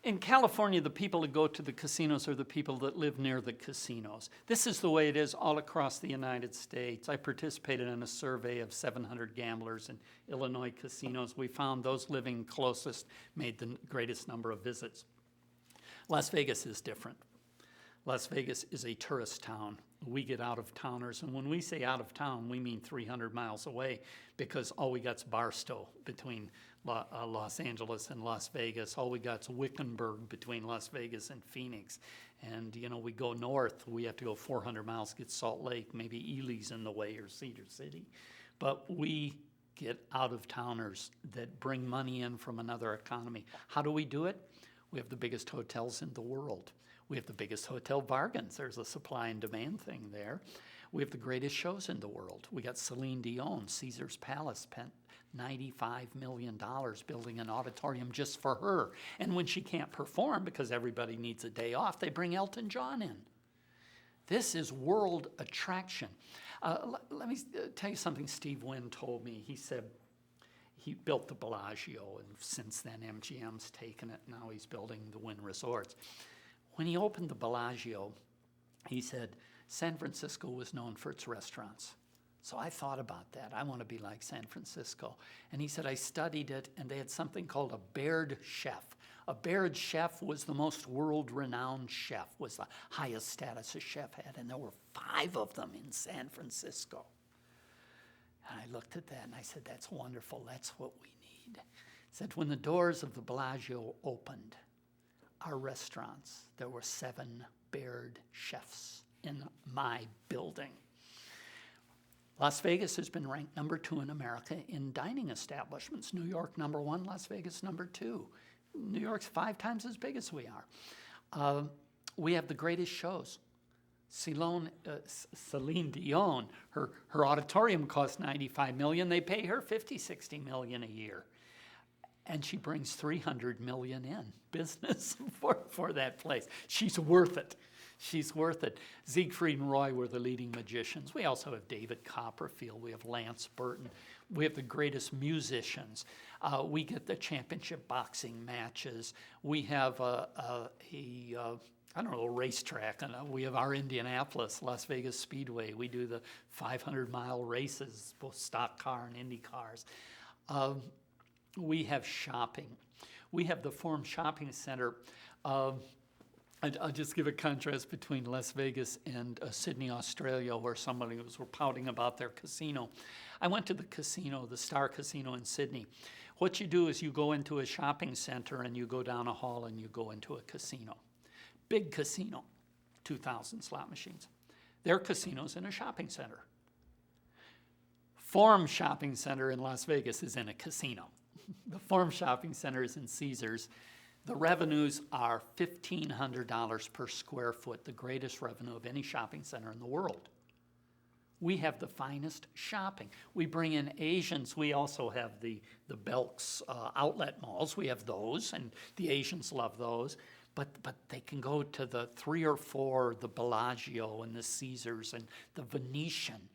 In California, the people that go to the casinos are the people that live near the casinos. This is the way it is all across the United States. I participated in a survey of 700 gamblers in Illinois casinos. We found those living closest made the greatest number of visits. Las Vegas is different. Las Vegas is a tourist town. We get out-of-towners, and when we say out of town, we mean 300 miles away, because all we got's Barstow between Los Angeles and Las Vegas. All we got's Wickenburg between Las Vegas and Phoenix. And, you know, we go north, we have to go 400 miles to get Salt Lake, maybe Ely's in the way, or Cedar City. But we get out-of-towners that bring money in from another economy. How do we do it? We have the biggest hotels in the world. We have the biggest hotel bargains. There's a supply and demand thing there. We have the greatest shows in the world. We got Celine Dion, Caesar's Palace, spent $95 million building an auditorium just for her. And when she can't perform because everybody needs a day off, they bring Elton John in. This is world attraction. Let me tell you something Steve Wynn told me. He said he built the Bellagio, and since then MGM's taken it. Now he's building the Wynn Resorts. When he opened the Bellagio, he said, San Francisco was known for its restaurants. So I thought about that. I want to be like San Francisco. And he said, I studied it, and they had something called a Baird chef. A Baird chef was the most world-renowned chef, was the highest status a chef had, and there were 5 of them in San Francisco. And I looked at that, and I said, that's wonderful. That's what we need. He said, when the doors of the Bellagio opened, our restaurants, there were 7 Baird chefs in my building. Las Vegas has been ranked number 2 in America in dining establishments. New York, number 1, Las Vegas, number 2. New York's 5 times as big as we are. We have the greatest shows. Celine Dion, her auditorium costs $95 million. They pay her $50-60 million a year. And she brings $300 million in business for that place. She's worth it. She's worth it. Siegfried and Roy were the leading magicians. We also have David Copperfield. We have Lance Burton. We have the greatest musicians. We get the championship boxing matches. We have a racetrack. And we have our Indianapolis, Las Vegas Speedway. We do the 500-mile races, both stock car and Indy cars. We have shopping. We have the Forum Shopping Center. I'll just give a contrast between Las Vegas and Sydney, Australia, where somebody was pouting about their casino. I went to the casino, the Star Casino in Sydney. What you do is you go into a shopping center and you go down a hall and you go into a casino. Big casino, 2,000 slot machines. Their casino's in a shopping center. Forum Shopping Center in Las Vegas is in a casino. The Forum Shopping Center is in Caesars. The revenues are $1,500 per square foot, the greatest revenue of any shopping center in the world. We have the finest shopping. We bring in Asians. We also have the Belk's outlet malls. We have those, and the Asians love those. But they can go to the 3 or 4, the Bellagio and the Caesars and the Venetian,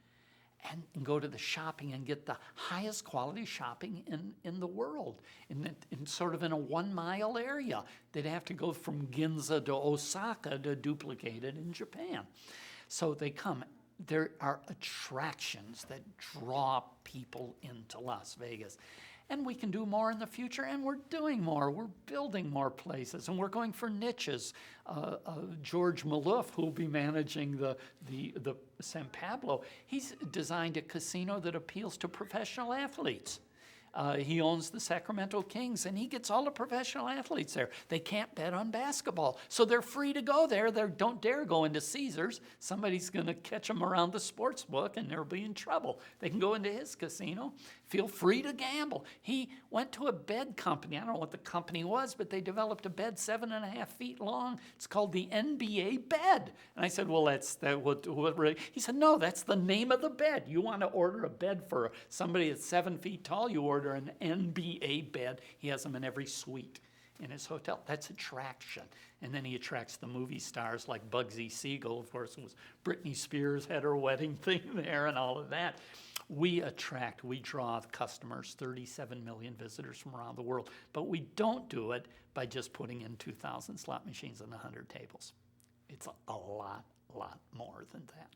and go to the shopping and get the highest quality shopping in the world, in sort of in a 1-mile area. They'd have to go from Ginza to Osaka to duplicate it in Japan. So they come. There are attractions that draw people into Las Vegas. And we can do more in the future, and we're doing more. We're building more places, and we're going for niches. George Maloof, who will be managing the San Pablo, he's designed a casino that appeals to professional athletes. He owns the Sacramento Kings, and he gets all the professional athletes there. They can't bet on basketball, so they're free to go there. They don't dare go into Caesars. Somebody's going to catch them around the sports book, and they'll be in trouble. They can go into his casino, feel free to gamble. He went to a bed company. I don't know what the company was, but they developed a bed 7.5 feet long. It's called the NBA bed. And I said, well, he said, no, that's the name of the bed. You want to order a bed for somebody that's 7 feet tall, you order an NBA bed. He has them in every suite in his hotel. That's attraction. And then he attracts the movie stars like Bugsy Siegel. Of course, it was Britney Spears had her wedding thing there and all of that. we draw the customers, 37 million visitors from around the world, but we don't do it by just putting in 2,000 slot machines and 100 tables. It's a lot more than that.